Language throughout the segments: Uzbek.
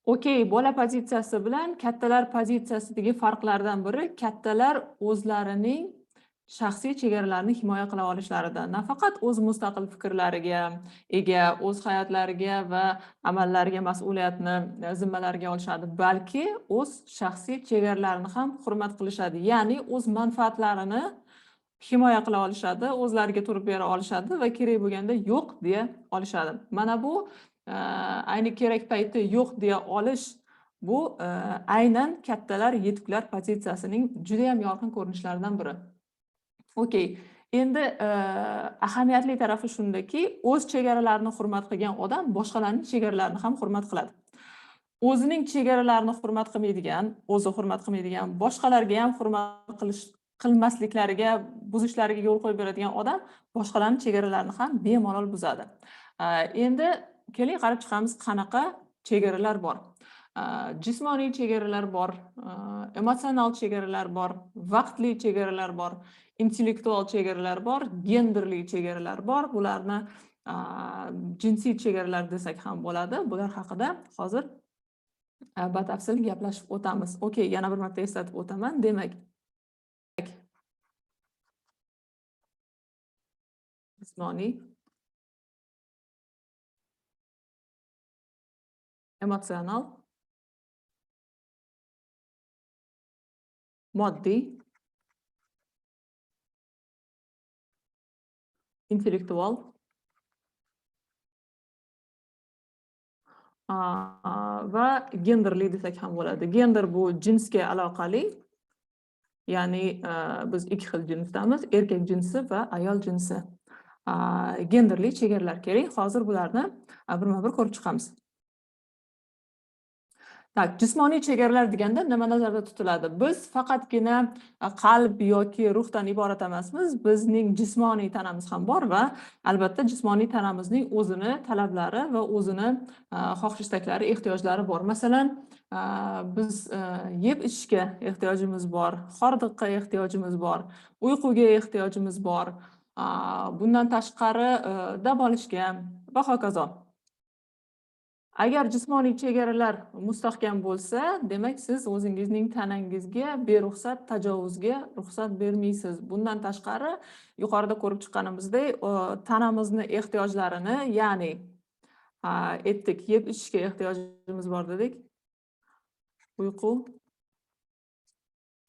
Okey, bola pozitsiyasi bilan kattalar pozitsiyasidagi farqlardan biri kattalar o'zlarining shaxsiy chegaralarini himoya qila olishlarida. Nafaqat o'z mustaqil fikrlariga ega, o'z hayotlariga va amallariga mas'uliyatni zimmalariga olishadi, balki o'z shaxsiy chegaralarini ham hurmat qilishadi. Ya'ni o'z manfaatlarini himoya qila olishadi, o'zlariga turib bera olishadi va kerak bo'lganda yo'q deya olishadi. Mana bu ayni kerak payti yo'q deya olish bu aynan kattalar yetuklar pozitsiyasining juda ham yorqin ko'rinishlaridan biri. Okey. Endi ahamiyatli tarafi shundaki, o'z chegaralarini hurmat qilgan odam boshqalarning chegaralarini ham hurmat qiladi. O'zining chegaralarini hurmat qilmaydigan, o'zi hurmat qilmaydigan, boshqalarga ham hurmat qilmasliklariga, buzishlariga yo'l qo'yib beradigan odam boshqalarning chegaralarini ham bemalol buzadi. Endi keling qarab chiqamiz qanaqa chegaralar bor. Jismoniy chegaralar bor, emotsional chegaralar bor, vaqtli chegaralar bor, intellektual chegaralar bor, genderli chegaralar bor. Bularni jinsiy chegaralar desak ham bo'ladi. Bular haqida hozir batafsil gaplashib o'tamiz. Okey, yana bir marta eslatib o'taman. Demak, jismoniy, emotsional, moddiy, intellektual va genderli desak ham bo'ladi. Gender bu jinsga aloqali. Ya'ni biz ikki xil jinsdamiz, erkak jinsi va ayol jinsi. Genderli chegaralar kerak. Hozir bularni birma-bir ko'rib chiqamiz. Tak, jismoniy chegaralar deganda nima nazarda tutiladi? Biz faqatgina qalb yoki ruhdan iborat emasmiz. Bizning jismoniy tanamiz ham bor va albatta jismoniy tanamizning o'zini talablari va o'zini xohish-istaklari, ehtiyojlari bor. Masalan, biz yeb ichishga ehtiyojimiz bor, hordiqqa ehtiyojimiz bor, uyquga ehtiyojimiz bor. Bundan tashqari dam olishga va hokazo. Agar jismoniy chegaralar mustahkam bo'lsa, demak siz o'zingizning tanangizga beruxsat tajovuzga ruxsat bermaysiz. Bundan tashqari, yuqorida ko'rib chiqqanimizdek, tanamizni ehtiyojlarini, ya'ni aytdik, yeb ichishga ehtiyojimiz bor dedik. Uyqu,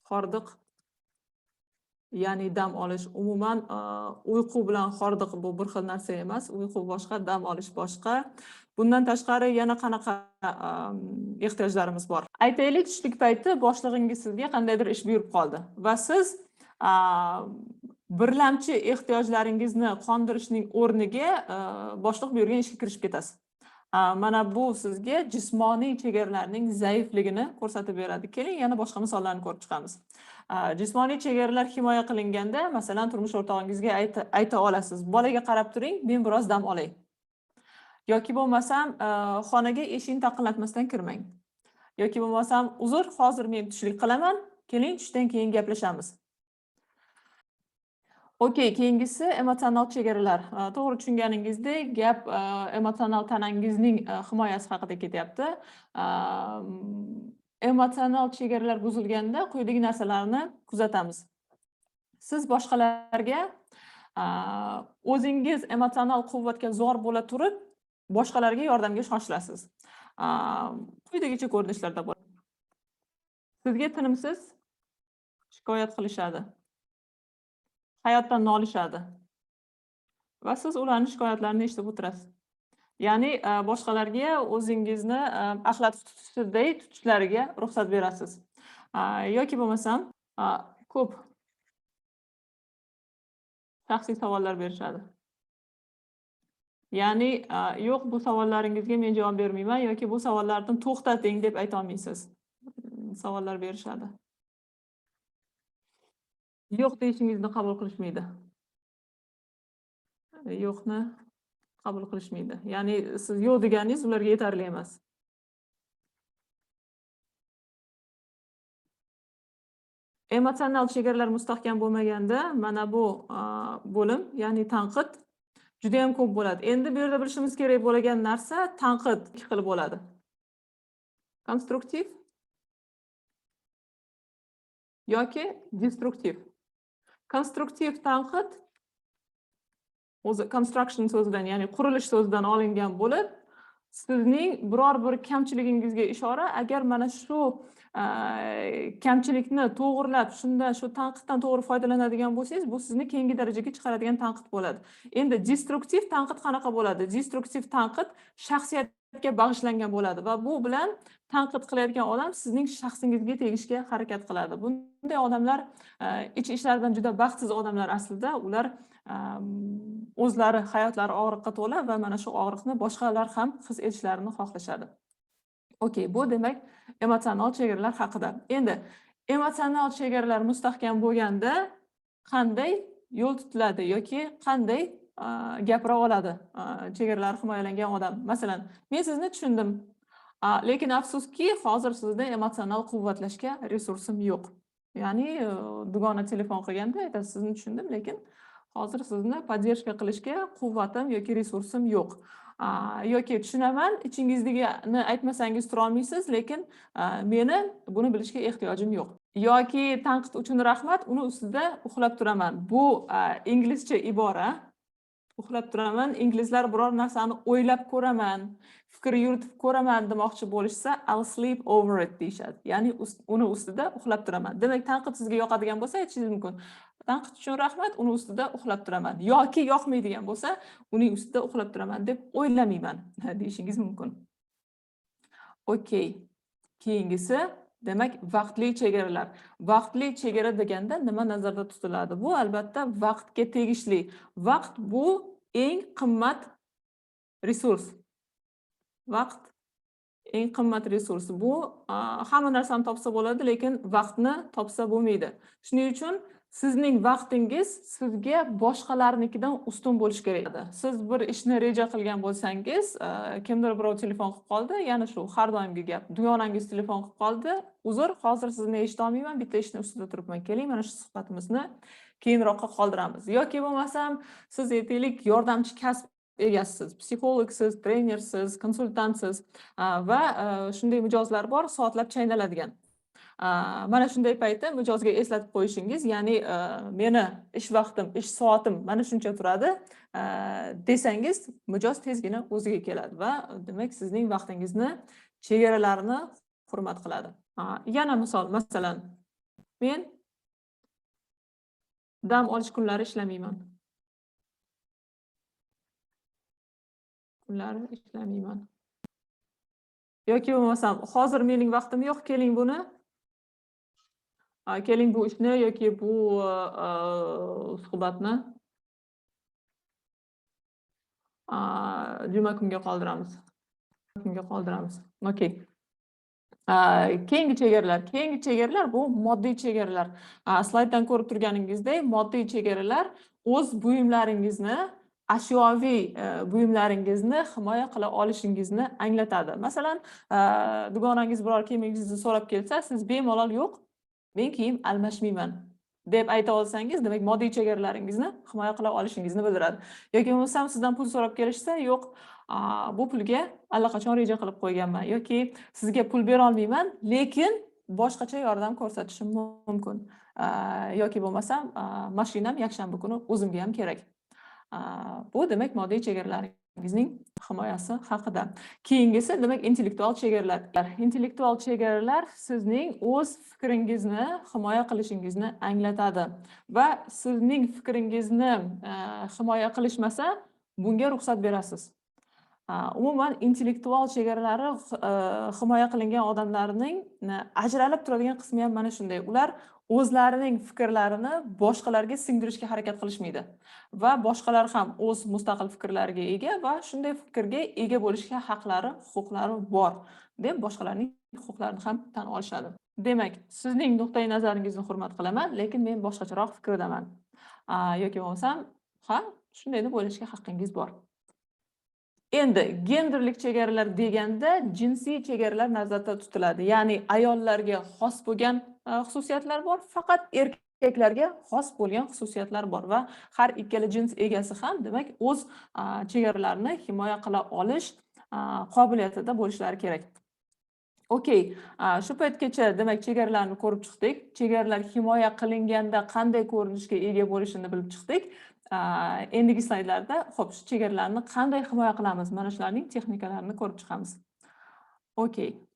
hordiq, ya'ni dam olish. Umuman uyqu bilan hordiq bu bir xil narsa emas. Uyqu boshqa, dam olish boshqa. Bundan tashqari yana qanaqa ehtiyojlarimiz bor? Aytaylik, tushlik payti boshlig'ingiz sizga qandaydir ish buyurib qoldi va siz birlamchi ehtiyojlaringizni qondirishning o'rniga boshliq buyurgan ishga kirishib ketasiz. Mana bu sizga jismoniy chegaralarning zaifligini ko'rsatib beradi. Keling, yana boshqa misollarni ko'rib chiqamiz. Jismoniy chegaralar himoya qilinganda, masalan, turmush o'rtog'ingizga ayta olasiz: "Bolaga qarab turing, men biroz dam olay." Yoki bo'lmasam, xonaga eshikni taqillatmasdan kirmang. Yoki bo'lmasam, "Uzr, hozir men tushlik qilaman, keling tushdan keyin gaplashamiz." Okey, keyingisi emotsional chegaralar. To'g'ri tushunganingizdek, gap emotsional tanangizning himoyasi haqida ketyapti. Emotsional chegaralar buzilganda quyidagi narsalarni kuzatamiz. Siz boshqalarga o'zingiz emotsional quvvatga zor bo'la turib, boshqalarga yordamga shoshilasiz. Quyidagicha ko'rinishlarda bo'ladi. Sizga tinimsiz shikoyat qilishadi. Hayotdan nolishadi. Va siz ularning shikoyatlarini eshitib o'tirasiz. Ya'ni boshqalarga o'zingizni axlat tutishday tutishlariga ruxsat berasiz. Yoki bo'lmasam, ko'p shaxsiy savollar berishadi. Ya'ni yo'q, bu savollaringizga men javob bermayman yoki bu savollarni to'xtating deb ayta olmaysiz. Savollar berishadi. Yo'q deyishingizni qabul qilishmaydi. Yo'qni qabul qilishmaydi. Ya'ni siz yo'q deganingiz ularga yetarli emas. Emotsional chegaralar mustahkam bo'lmaganda mana bu bo'lim, ya'ni tanqid juda ham ko'p bo'ladi. Endi bu yerda bilishimiz kerak bo'lgan narsa tanqid ikki xil bo'ladi. Konstruktiv yoki destruktiv. Konstruktiv tanqid o'zi construction so'zidan, ya'ni qurilish so'zidan olingan bo'lib, sizning biror bir kamchiligingizga ishora, agar mana shu kamchilikni to'g'rilab, shu tanqiddan to'g'ri foydalanadigan bo'lsangiz, bu sizni keyingi darajaga chiqaradigan tanqid bo'ladi. Endi destruktiv tanqid qanaqa bo'ladi? Destruktiv tanqid shaxsiyatga bag'ishlangan bo'ladi va bu bilan tanqid qilayotgan odam sizning shaxsingizga tegishga harakat qiladi. Bunday odamlar ich ishlaridan juda baxtsiz odamlar aslida. Ular o'zlari hayotlari og'riqqa to'la va mana shu og'riqni boshqalar ham his etishlarini xohlashadi. Okey, bu demak emotsional chegaralar haqida. Endi emotsional chegaralar mustahkam bo'lganda qanday yo'l tutiladi yoki qanday gapira oladi chegaralari himoyalangan odam? Masalan, men sizni tushundim, lekin afsuski hozir sizda emotsional quvvatlashga resursim yo'q. Ya'ni dugona telefon qilganda aytasiz, sizni tushundim, lekin hozir sizni podдержка qilishga quvvatim yoki resursim yo'q. Yoki tushunaman, ichingizdagini aytmasangiz tura olmaysiz, lekin meni buni bilishga ehtiyojim yo'q. Yoki tanqid uchun rahmat, uni ustida uxlab turaman. Bu inglizcha ibora. Uxlab turaman, inglizlar biror narsani o'ylab ko'raman, fikr yuritib ko'raman demoqchi bo'lishsa, I'll sleep over it deyshadi. Ya'ni uni ustida uxlab turaman. Demak, tanqid sizga yoqadigan bo'lsa, aytishingiz mumkin. Tanqid uchun rahmat, uni ustida uxlab turaman. Yoki yoqmaydigan bo'lsa, uning ustida uxlab turaman deb o'ylamayman deyishingiz mumkin. Okey. Keyingisi, demak, vaqtli chegaralar. Vaqtli chegara deganda nima nazarda tutiladi? Bu albatta vaqtga tegishli. Vaqt bu eng qimmat resurs. Vaqt eng qimmat resurs. Bu hamma narsani topsa bo'ladi, lekin vaqtni topsa bo'lmaydi. Shuning uchun sizning vaqtingiz sizga boshqalarnikidan ustun bo'lishi kerak. Siz bir ishni reja qilgan bo'lsangiz, kimdir birov telefon qilib qoldi, yana shu har doimgi gap. Dugonangiz telefon qilib qoldi. Uzr, hozir sizni eshita olmayman, bitta ishni ustida turibman. Keling, mana shu suhbatimizni keyinroqqa qoldiramiz. Yoki bo'lmasam, siz aytaylik yordamchi kasb egasisiz, psixologsiz, trenersiz, konsultantsiz va shunday mijozlar bor, soatlab chaynaladigan. Mana shunday paytda mijozga eslatib qo'yishingiz, ya'ni meni ish vaqtim, ish soatim mana shuncha turadi desangiz, mijoz tezgina o'ziga keladi va demak sizning vaqtingizni, chegaralarini hurmat qiladi. Yana misol, masalan, men dam olish kunlari ishlamayman. Kunlari ishlamayman. Yoki bo'lmasam, hozir mening vaqtim yo'q, keling buni keling bu ishni yoki bu suhbatni juma kunga qoldiramiz. Okey. Keyingi chegaralar bu moddiy chegaralar. Slayddan ko'rib turganingizdek, moddiy chegaralar o'z buyumlaringizni, ashyoviy buyumlaringizni himoya qila olishingizni anglatadi. Masalan, dugonangiz biror kiyimingizni so'rab kelsa, siz bemalol yo'q, men kiyim almashmayman deb ayta olsangiz, demak moddiy chegaralaringizni himoya qila olishingizni bildiradi. Yoki bo'lmasam sizdan pul so'rab kelishsa, yo'q, bu pulga allaqachon reja qilib qo'yganman yoki sizga pul bera olmayman, lekin boshqacha yordam ko'rsatishim mumkin. Yoki bo'lmasam, mashinam yakshanba kuni o'zimga ham kerak. Bu demak moddiy chegaralaringizning himoyasi haqida. Keyingisi demak intellektual chegaralar. Intellektual chegaralar sizning o'z fikringizni himoya qilishingizni anglatadi va sizning fikringizni himoya qilishmasa, bunga ruxsat berasiz. Umuman intellektual chegaralari himoya qilingan odamlarning ajralib turadigan qismi ham mana shunday. Ular o'zlarining fikrlarini boshqalarga singdirishga harakat qilishmaydi va boshqalar ham o'z mustaqil fikrlariga ega va shunday fikrga ega bo'lishga haqlari, huquqlari bor deb boshqalarning huquqlarini ham tan olishadi. Demak, sizning nuqtai nazaringizni hurmat qilaman, lekin men boshqacharoq fikrdaman. Yoki bo'lmasam, ha, shunday deb o'ylashga haqqingiz bor. Endi genderlik chegaralar deganda jinsiy chegaralar nazarda tutiladi. Ya'ni ayollarga xos bo'lgan xususiyatlar bor, faqat erkaklarga xos bo'lgan xususiyatlar bor va har ikkala jins egasi ham demak o'z chegaralarini himoya qila olish qobiliyatida bo'lishlari kerak. Okey. Shu paytgacha demak chegaralarni ko'rib chiqdik. Chegaralar himoya qilinganda qanday ko'rinishga ega bo'lishini bilib chiqdik. Endigi slaydlarda xo'p, shu chegaralarni qanday himoya qilamiz? Mana shularning texnikalarini ko'rib chiqamiz. Okey.